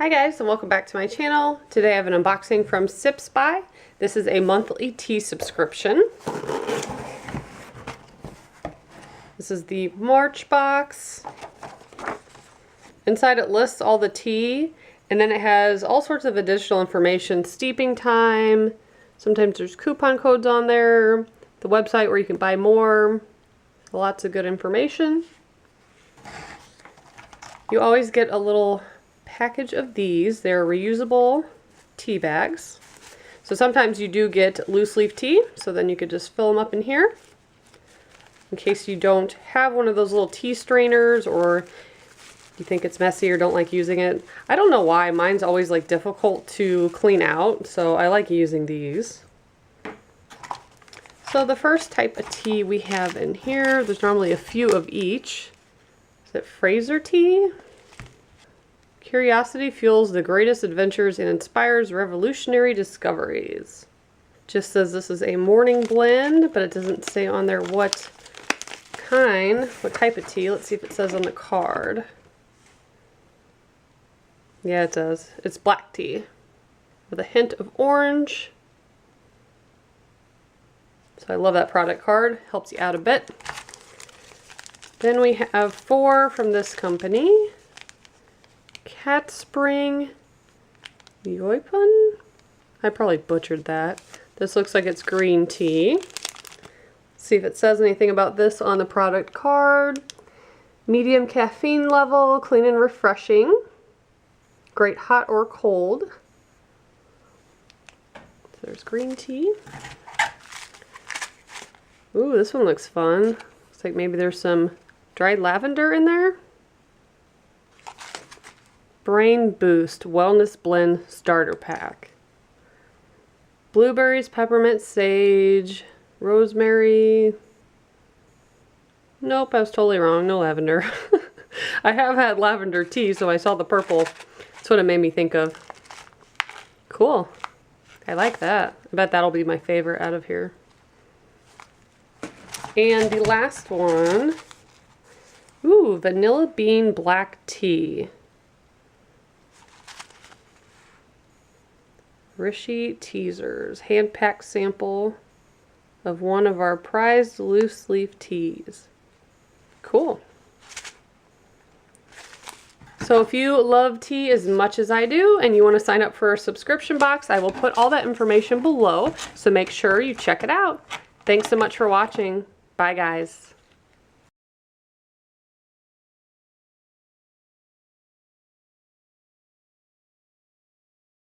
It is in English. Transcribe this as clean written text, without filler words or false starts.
Hi guys, and welcome back to my channel. Today I have an unboxing from Sips By. This is a monthly tea subscription. This is the March box. Inside it lists all the tea, and then it has all sorts of additional information, steeping time, sometimes there's coupon codes on there, the website where you can buy more, lots of good information. You always get a little package of these. They're reusable tea bags. So sometimes you do get loose leaf tea, so then you could just fill them up in here. In case you don't have one of those little tea strainers, or you think it's messy or don't like using it. I don't know why, mine's always like difficult to clean out, so I like using these. So the first type of tea we have in here, there's normally a few of each. Is it Fraser tea? Curiosity fuels the greatest adventures and inspires revolutionary discoveries. Just says this is a morning blend, but it doesn't say on there what type of tea. Let's see if it says on the card. Yeah, it does. It's black tea with a hint of orange. So I love that product card. Helps you out a bit. Then we have 4 from this company. Cat Spring Yaupon? I probably butchered that. This looks like it's green tea. Let's see if it says anything about this on the product card. Medium caffeine level, clean and refreshing. Great hot or cold. So there's green tea. Ooh, this one looks fun. Looks like maybe there's some dried lavender in there. Brain Boost Wellness Blend Starter Pack. Blueberries, peppermint, sage, rosemary. Nope, I was totally wrong. No lavender. I have had lavender tea, so I saw the purple. That's what it made me think of. Cool. I like that. I bet that'll be my favorite out of here. And the last one. Ooh, vanilla bean black tea. Rishi Teasers, hand-packed sample of one of our prized loose leaf teas. Cool. So if you love tea as much as I do and you want to sign up for a subscription box, I will put all that information below, so make sure you check it out. Thanks so much for watching. Bye guys.